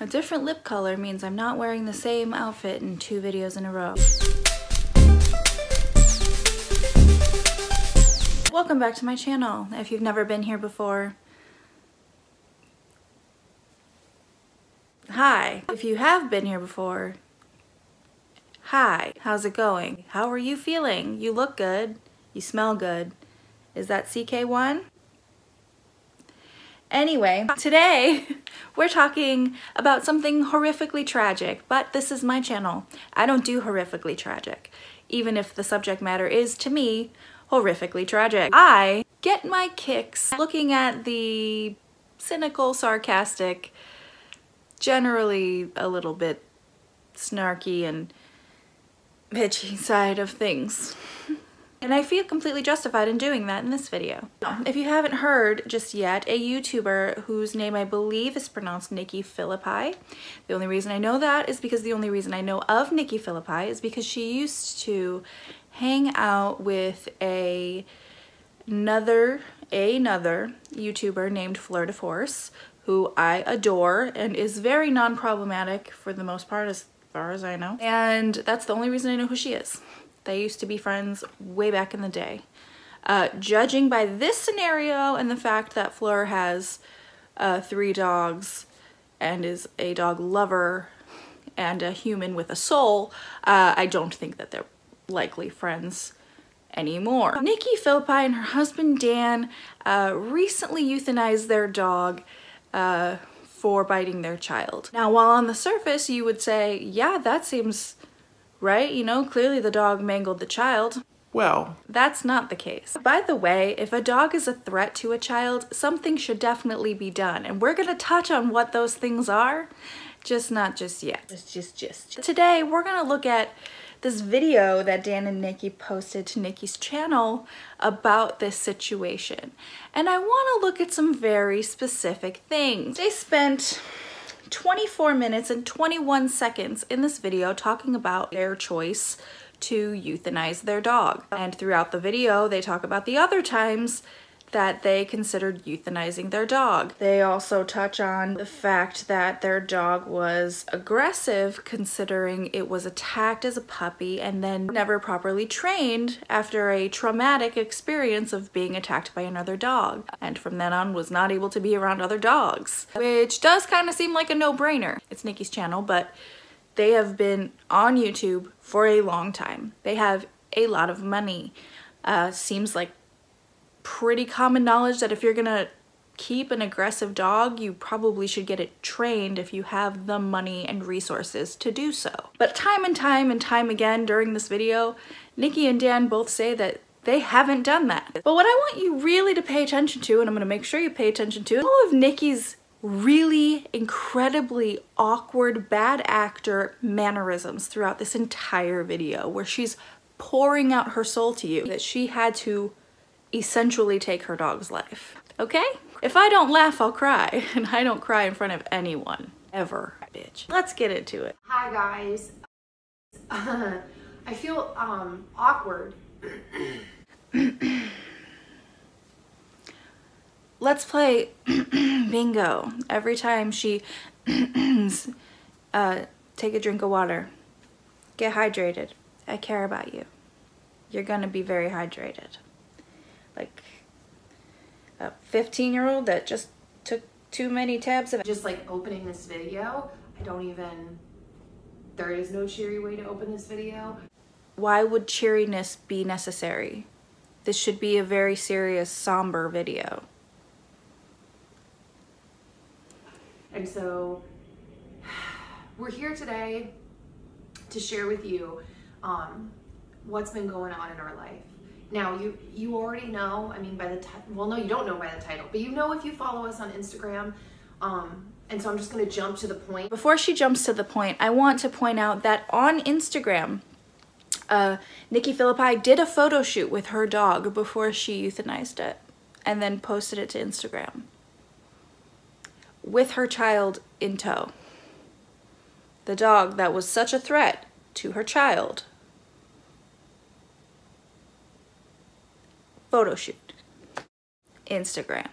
A different lip color means I'm not wearing the same outfit in 2 videos in a row. Welcome back to my channel. If you've never been here before, hi. If you have been here before, hi. How's it going? How are you feeling? You look good. You smell good. Is that CK1? Anyway, today we're talking about something horrifically tragic, but this is my channel. I don't do horrifically tragic, even if the subject matter is, to me, horrifically tragic. I get my kicks looking at the cynical, sarcastic, generally a little bit snarky and bitchy side of things. And I feel completely justified in doing that in this video. If you haven't heard just yet, a YouTuber whose name I believe is pronounced Nikki Phillippi. The only reason I know that is because the only reason I know of Nikki Phillippi is because she used to hang out with another YouTuber named phillippis, who I adore and is very non-problematic for the most part as far as I know. And that's the only reason I know who she is. They used to be friends way back in the day. Judging by this scenario and the fact that Fleur has 3 dogs and is a dog lover and a human with a soul, I don't think that they're likely friends anymore. Nikki Phillippi and her husband Dan recently euthanized their dog for biting their child. Now, while on the surface you would say, yeah, that seems right, you know, clearly the dog mangled the child. Well, that's not the case. By the way, if a dog is a threat to a child, something should definitely be done. And we're gonna touch on what those things are, just not just yet. Just. Today, we're gonna look at this video that Dan and Nikki posted to Nikki's channel about this situation. And I wanna look at some very specific things. They spent 24 minutes and 21 seconds in this video talking about their choice to euthanize their dog. And throughout the video, they talk about the other times that they considered euthanizing their dog. They also touch on the fact that their dog was aggressive considering it was attacked as a puppy and then never properly trained after a traumatic experience of being attacked by another dog. And from then on was not able to be around other dogs, which does kind of seem like a no-brainer. It's Nikki's channel, but they have been on YouTube for a long time. They have a lot of money. Seems like pretty common knowledge that if you're gonna keep an aggressive dog, you probably should get it trained if you have the money and resources to do so. But time and time again during this video, Nikki and Dan both say that they haven't done that. But what I want you really to pay attention to, and I'm gonna make sure you pay attention to, all of Nikki's really incredibly awkward bad actor mannerisms throughout this entire video, where she's pouring out her soul to you that she had to essentially take her dog's life. Okay? If I don't laugh, I'll cry, and I don't cry in front of anyone ever, bitch. Let's get into it. Hi guys. I feel awkward. Let's play bingo. Every time she take a drink of water. Get hydrated. I care about you. You're gonna be very hydrated. Like a 15-year-old that just took too many tabs of Just like opening this video, there is no cheery way to open this video. Why would cheeriness be necessary? This should be a very serious, somber video. And so we're here today to share with you what's been going on in our life. Now, you already know, I mean, by the title, well, no, you don't know by the title, but you know if you follow us on Instagram. And so I'm just gonna jump to the point. Before she jumps to the point, I want to point out that on Instagram, Nikki Phillippi did a photo shoot with her dog before she euthanized it and then posted it to Instagram with her child in tow. The dog that was such a threat to her child. Photo shoot. Instagram.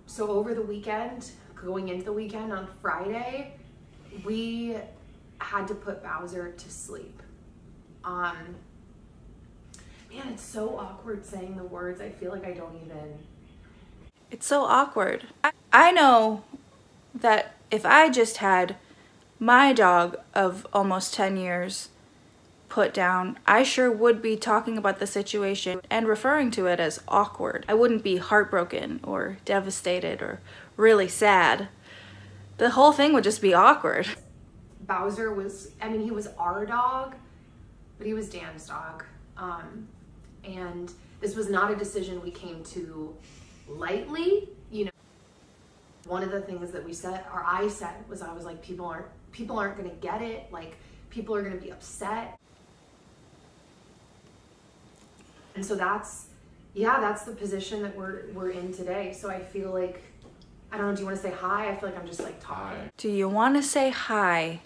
So over the weekend, going into the weekend on Friday, we had to put Bowser to sleep. Man, it's so awkward saying the words. I feel like I don't even... It's so awkward. I know that if I just had my dog of almost 10 years put down, I sure would be talking about the situation and referring to it as awkward. I wouldn't be heartbroken or devastated or really sad. The whole thing would just be awkward. Bowser was, I mean, he was our dog, but he was Dan's dog. And this was not a decision we came to lightly. You know, one of the things that we said, or I said, was I was like, people aren't gonna get it. Like, people are gonna be upset. And so that's the position that we're in today. So I feel like, I don't know, do you want to say hi? I feel like I'm just like talking. Do you want to say hi?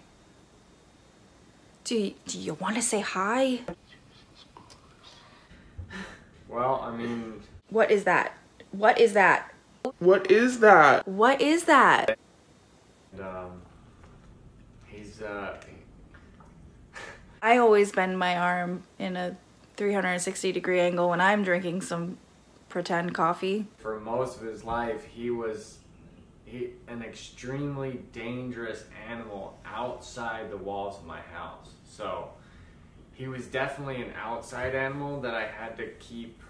Do you want to say hi? Well, I mean... What is that? What is that? What is that? What is that? And, he's, I always bend my arm in a 360-degree angle when I'm drinking some pretend coffee. For most of his life, he was an extremely dangerous animal outside the walls of my house. So he was definitely an outside animal that I had to keep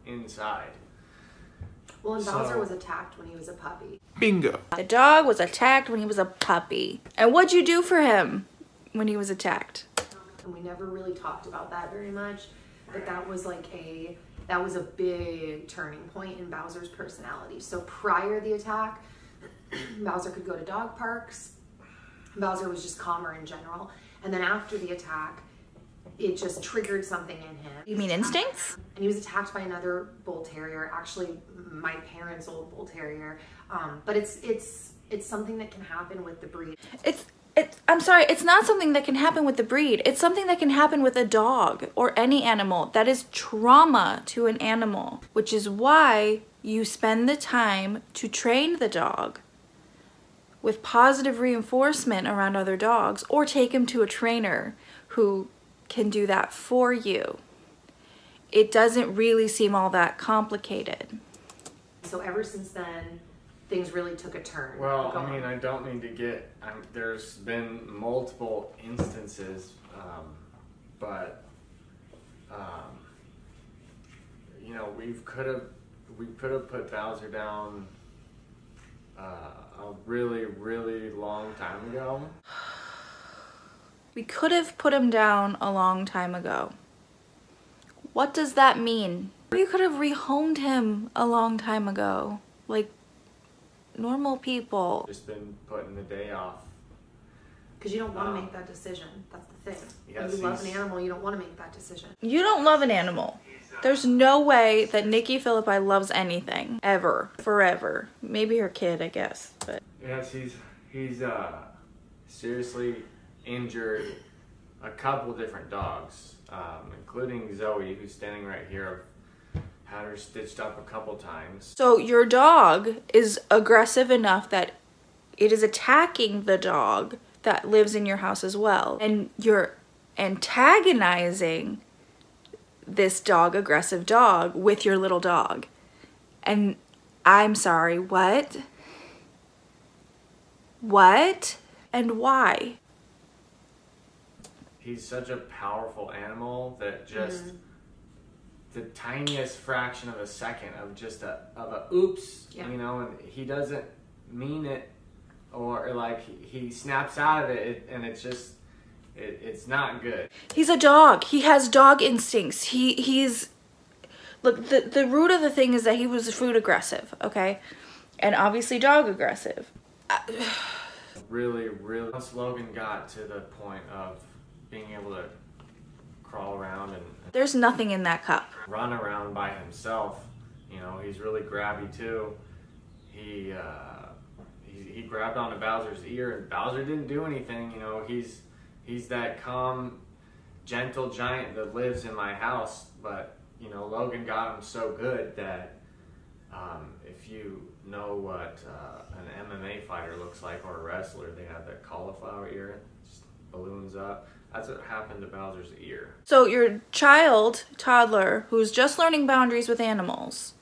inside. Well, and Bowser was attacked when he was a puppy. Bingo. The dog was attacked when he was a puppy. And what'd you do for him when he was attacked? And we never really talked about that very much, but that was like that was a big turning point in Bowser's personality. So prior to the attack, Bowser could go to dog parks. Bowser was just calmer in general. And then after the attack, it just triggered something in him. You mean instincts? And he was attacked by another bull terrier, actually my parents' old bull terrier. But it's something that can happen with the breed. I'm sorry, it's not something that can happen with the breed. It's something that can happen with a dog or any animal. That is trauma to an animal, which is why you spend the time to train the dog with positive reinforcement around other dogs, or take him to a trainer who can do that for you. It doesn't really seem all that complicated. So ever since then, things really took a turn. Well, I mean, I don't need to get... there's been multiple instances, but you know, we could have put Bowser down a really, really long time ago. We could have put him down a long time ago. What does that mean? You could have rehomed him a long time ago. Like normal people. Just been putting the day off. Because you don't want to make that decision. That's the thing. Yes, when you love an animal, you don't want to make that decision. You don't love an animal. There's no way that Nikki Phillippi loves anything. Ever. Forever. Maybe her kid, I guess. But Yes, he's seriously injured a couple different dogs, including Zoe, who's standing right here. I've had her stitched up a couple times. so your dog is aggressive enough that it is attacking the dog that lives in your house as well. And you're antagonizing this dog, aggressive dog, with your little dog. And I'm sorry, what? What? And why? He's such a powerful animal that just the tiniest fraction of a second of just a oops, Yeah. you know, and he doesn't mean it, or like he snaps out of it, and it's just it's not good. He's a dog. He has dog instincts. He's look, the root of the thing is that he was food aggressive, okay? And obviously dog aggressive. Really, once Logan got to the point of being able to crawl around and There's nothing in that cup. run around by himself, you know, he's really grabby too. He grabbed onto Bowser's ear, and Bowser didn't do anything. You know, he's that calm, gentle giant that lives in my house. But you know, Logan got him so good that If you know what an MMA fighter looks like, or a wrestler, they have that cauliflower ear, just balloons up. That's what happened to Bowser's ear. So your toddler, who's just learning boundaries with animals,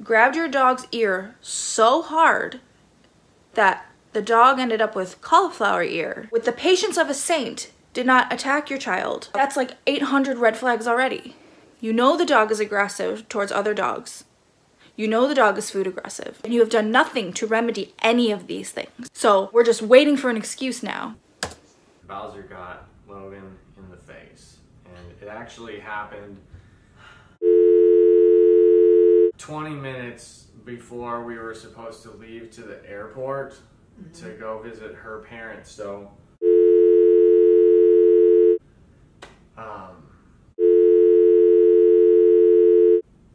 grabbed your dog's ear so hard that the dog ended up with cauliflower ear. With the patience of a saint, did not attack your child. That's like 800 red flags already. You know the dog is aggressive towards other dogs. You know the dog is food aggressive. And you have done nothing to remedy any of these things. So we're just waiting for an excuse now. Bowser got Logan in the face. And it actually happened 20 minutes before we were supposed to leave to the airport to go visit her parents. So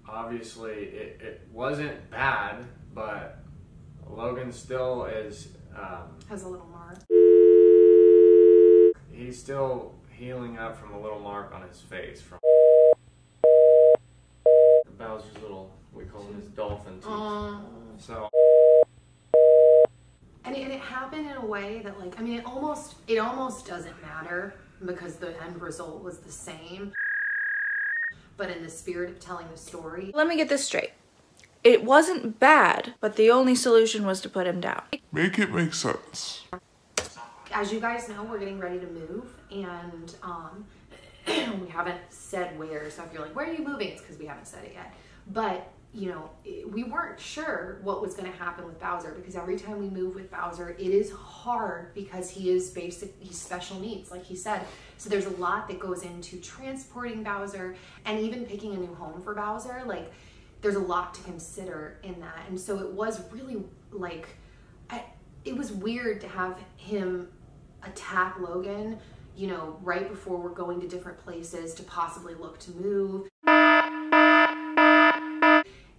obviously it wasn't bad, but Logan still is Has a little mark. He's still healing up from a little mark on his face from Bowser's little, we call him his dolphin teeth. So and it happened in a way that, like, I mean, it almost doesn't matter because the end result was the same. But in the spirit of telling the story, Let me get this straight. It wasn't bad, but the only solution was to put him down. Make it make sense. as you guys know, we're getting ready to move, and we haven't said where. So if you're like, where are you moving? It's because we haven't said it yet. But you know, we weren't sure what was going to happen with Bowser, because every time we move with Bowser, it is hard because he's special needs, like he said. So there's a lot that goes into transporting Bowser and even picking a new home for Bowser. Like, there's a lot to consider in that. And so it was really like, it was weird to have him attack Logan, you know, right before we're going to different places to possibly look to move.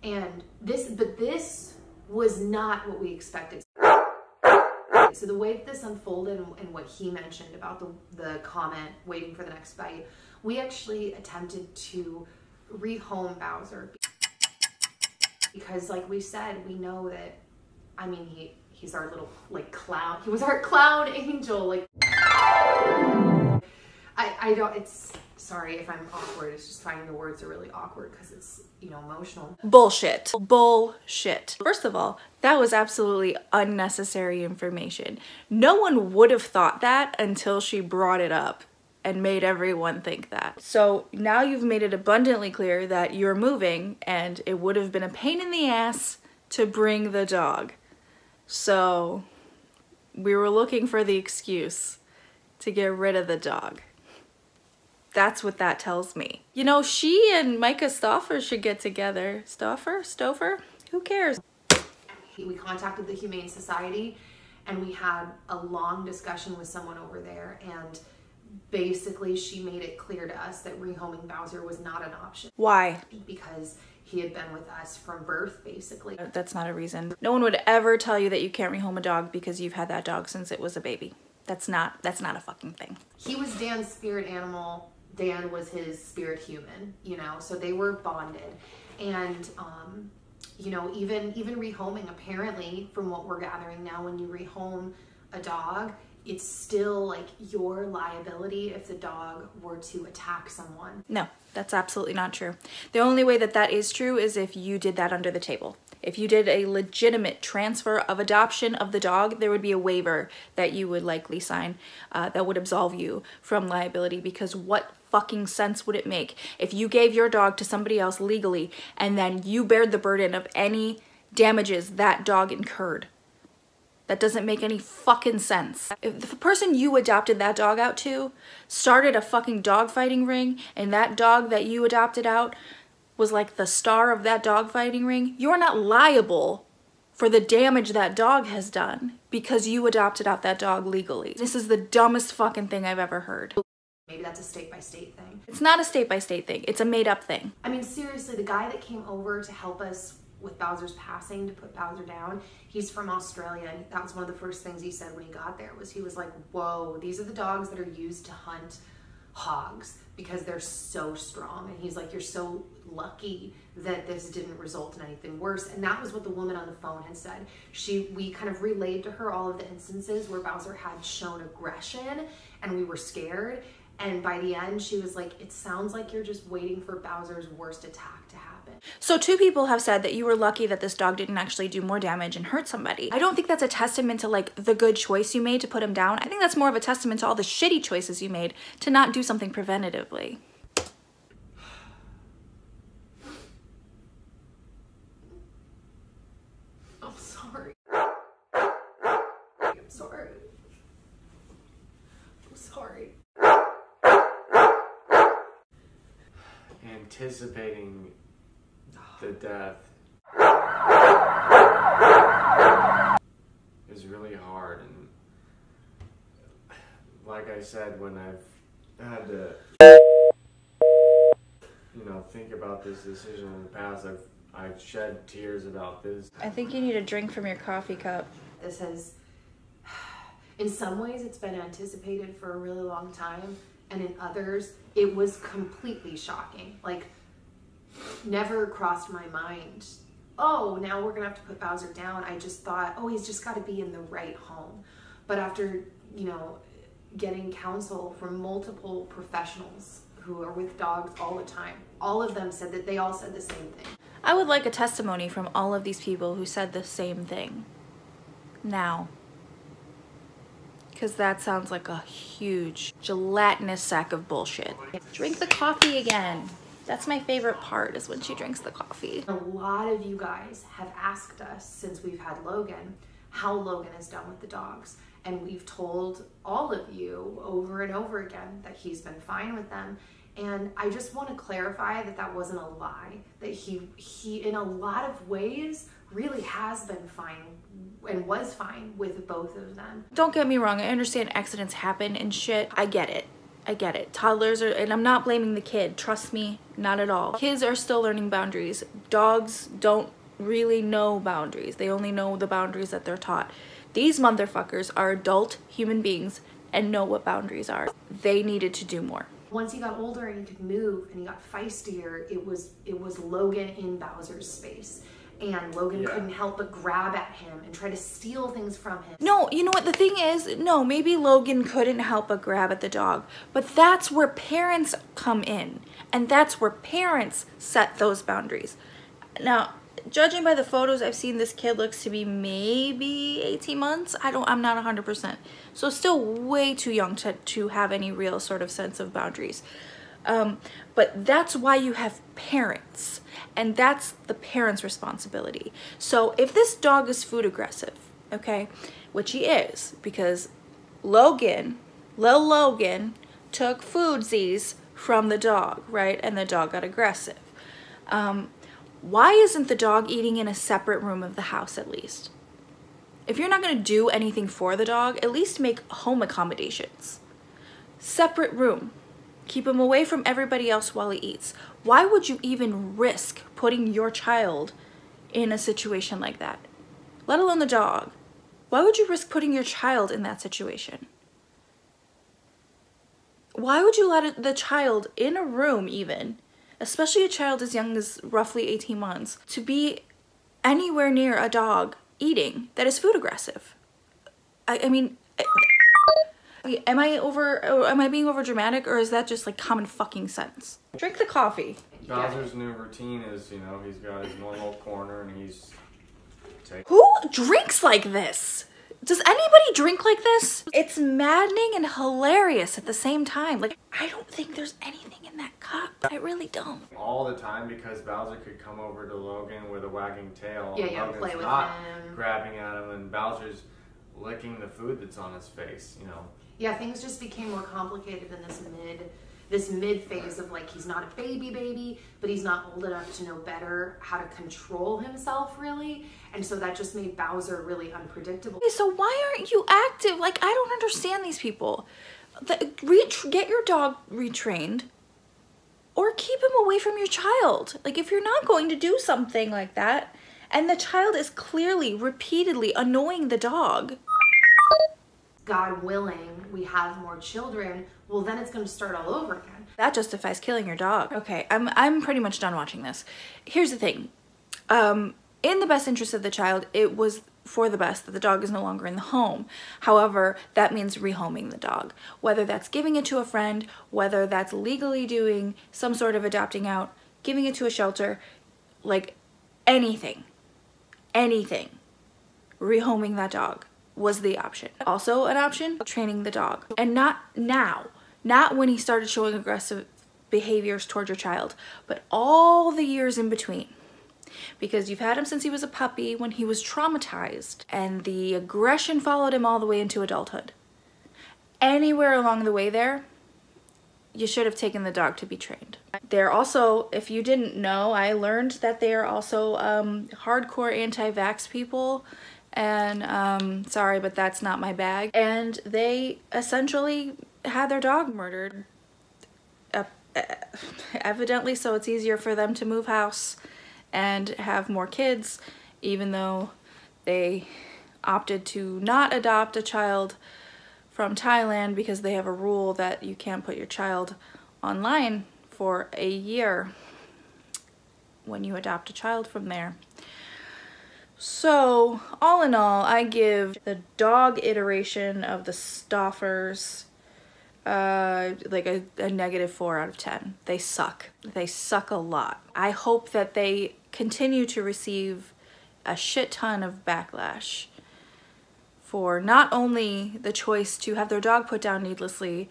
And this was not what we expected. So the way that this unfolded and what he mentioned about the comment, waiting for the next bite, we actually attempted to rehome Bowser. Because like we said, we know that, I mean, he's our little like clown. He was our clown angel. Like, I don't, it's, sorry if I'm awkward. It's just finding the words are really awkward because it's, you know, emotional. Bullshit. Bullshit. First of all, that was absolutely unnecessary information. No one would have thought that until she brought it up and made everyone think that. So now you've made it abundantly clear that you're moving and it would have been a pain in the ass to bring the dog. So we were looking for the excuse to get rid of the dog. That's what that tells me. You know, she and Micah Stauffers should get together. Stauffer? Who cares? We contacted the Humane Society and we had a long discussion with someone over there, and basically she made it clear to us that rehoming Bowser was not an option. Why? Because he had been with us from birth, basically. That's not a reason. No one would ever tell you that you can't rehome a dog because you've had that dog since it was a baby. That's not a fucking thing. He was Dan's spirit animal. Dan was his spirit human, you know, so they were bonded. And, you know, even rehoming, apparently, from what we're gathering now, when you rehome a dog, it's still like your liability if the dog were to attack someone. No, that's absolutely not true. The only way that that is true is if you did that under the table. If you did a legitimate transfer of adoption of the dog, there would be a waiver that you would likely sign that would absolve you from liability, because what fucking sense would it make if you gave your dog to somebody else legally and then you bared the burden of any damages that dog incurred? That doesn't make any fucking sense. If the person you adopted that dog out to started a fucking dog fighting ring and that dog that you adopted out was like the star of that dog fighting ring, you're not liable for the damage that dog has done because you adopted out that dog legally. This is the dumbest fucking thing I've ever heard. Maybe that's a state-by-state thing. It's not a state-by-state thing. It's a made-up thing. I mean, seriously, the guy that came over to help us with Bowser's passing, to put Bowser down, he's from Australia, and that was one of the first things he said when he got there, was he was like, whoa, these are the dogs that are used to hunt hogs because they're so strong. And he's like, you're so lucky that this didn't result in anything worse. And that was what the woman on the phone had said. We kind of relayed to her all of the instances where Bowser had shown aggression and we were scared. And by the end, she was like, it sounds like you're just waiting for Bowser's worst attack to happen. So 2 people have said that you were lucky that this dog didn't actually do more damage and hurt somebody. I don't think that's a testament to like the good choice you made to put him down. I think that's more of a testament to all the shitty choices you made to not do something preventatively. I'm sorry. I'm sorry. I'm sorry. Anticipating the death is really hard, and like I said, when I've had to, you know, think about this decision in the past, I've shed tears about this. I think you need a drink from your coffee cup. This has, in some ways, it's been anticipated for a really long time, and in others, it was completely shocking. Like, never crossed my mind, oh, now we're gonna have to put Bowser down. I just thought, oh, he's just gotta be in the right home. But after, you know, getting counsel from multiple professionals who are with dogs all the time, all of them said that they all said the same thing. I would like a testimony from all of these people who said the same thing now. Because that sounds like a huge gelatinous sack of bullshit. Drink the coffee again. That's my favorite part, is when she drinks the coffee. A lot of you guys have asked us since we've had Logan, how Logan has done with the dogs. And we've told all of you over and over again that he's been fine with them. And I just want to clarify that that wasn't a lie, that he in a lot of ways really has been fine and was fine with both of them. Don't get me wrong, I understand accidents happen and shit. I get it. I get it. Toddlers are, and I'm not blaming the kid, trust me, not at all. Kids are still learning boundaries. Dogs don't really know boundaries. They only know the boundaries that they're taught. These motherfuckers are adult human beings and know what boundaries are. They needed to do more. Once he got older and he could move and he got feistier, it was Logan in Bowser's space. And Logan couldn't help but grab at him and try to steal things from him. No, you know what the thing is? No, maybe Logan couldn't help but grab at the dog, but that's where parents come in, and that's where parents set those boundaries. Now, judging by the photos I've seen, this kid looks to be maybe 18 months. I'm not 100%. So still way too young to have any real sort of sense of boundaries. But that's why you have parents, and that's the parents' responsibility. So if this dog is food aggressive, okay, which he is, because little Logan took foodsies from the dog, right, and the dog got aggressive. Why isn't the dog eating in a separate room of the house at least? If you're not going to do anything for the dog, at least make home accommodations. Separate room. Keep him away from everybody else while he eats. Why would you even risk putting your child in a situation like that? Let alone the dog. Why would you risk putting your child in that situation? Why would you let the child in a room even, especially a child as young as roughly 18 months, to be anywhere near a dog eating that is food aggressive? I mean, am I being over dramatic, or is that just like common fucking sense? Drink the coffee. Bowser's new routine is, you know, he's got his normal corner and he's Who drinks like this? Does anybody drink like this? It's maddening and hilarious at the same time. Like, I don't think there's anything in that cup. I really don't. all the time, because Bowser could come over to Logan with a wagging tail. Yeah, Logan's play with not him. grabbing at him, and Bowser's licking the food that's on his face, you know. Yeah, things just became more complicated in this mid phase of like, he's not a baby, but he's not old enough to know better how to control himself really. And so that just made Bowser really unpredictable. Okay, so why aren't you active? Like, I don't understand these people. Get your dog retrained, or keep him away from your child. Like, if you're not going to do something like that, and the child is clearly, repeatedly annoying the dog. God willing, we have more children, well, then it's going to start all over again. That justifies killing your dog. Okay, I'm pretty much done watching this. Here's the thing. In the best interest of the child, it was for the best that the dog is no longer in the home. However, that means rehoming the dog. Whether that's giving it to a friend, whether that's legally doing some sort of adopting out, giving it to a shelter, like anything, rehoming that dog was the option. Also an option, training the dog. And not now, not when he started showing aggressive behaviors towards your child, but all the years in between. Because you've had him since he was a puppy when he was traumatized, and the aggression followed him all the way into adulthood. Anywhere along the way there, you should have taken the dog to be trained. They're also, if you didn't know, I learned that they are also hardcore anti-vax people, and sorry, but that's not my bag. And they essentially had their dog murdered, evidently so it's easier for them to move house and have more kids, even though they opted to not adopt a child from Thailand because they have a rule that you can't put your child online for a year when you adopt a child from there. So all in all, I give the dog iteration of the stauffers like a -4 out of 10. They suck. They suck a lot. I hope that they continue to receive a shit ton of backlash for not only the choice to have their dog put down needlessly,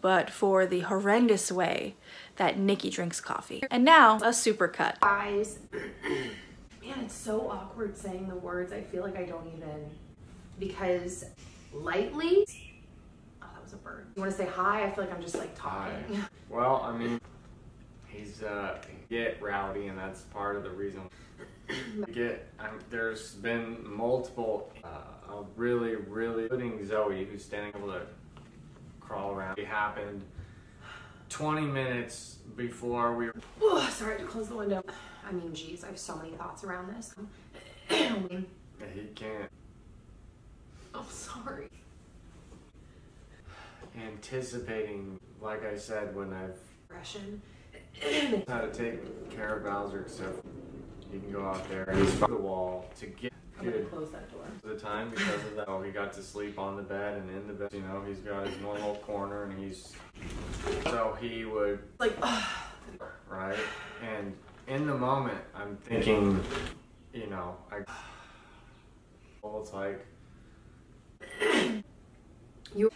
but for the horrendous way that Nikki drinks coffee. And now, a supercut. Guys, man, it's so awkward saying the words. I feel like I don't even, because lightly, oh, that was a bird. You want to say hi? I feel like I'm just like talking. Hi. Well, I mean, he's get rowdy, and that's part of the reason. There's been multiple, really, including Zoe, who's standing able to crawl around. It happened 20 minutes before we were. Oh, sorry to close the window. I mean, geez, I have so many thoughts around this. He can't. I'm sorry. Anticipating, like I said, when I've Aggression. how to take care of Bowser, so you can go out there and he's the wall to get. I'm gonna close that door. The time because of that, oh, he got to sleep on the bed and in the bed. You know, he's got his normal corner and so he would like, right. And in the moment, I'm thinking, you know, well, it's like you.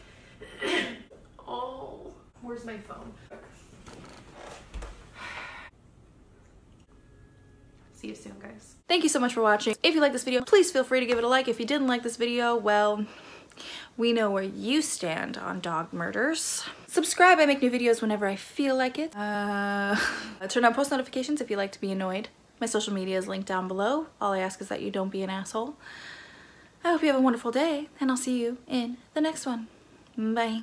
Oh, where's my phone? See you soon, guys. Thank you so much for watching. If you like this video, please feel free to give it a like. If you didn't like this video, well, we know where you stand on dog murders. Subscribe, I make new videos whenever I feel like it. Turn on post notifications if you like to be annoyed. My social media is linked down below. All I ask is that you don't be an asshole. I hope you have a wonderful day, and I'll see you in the next one. Bye.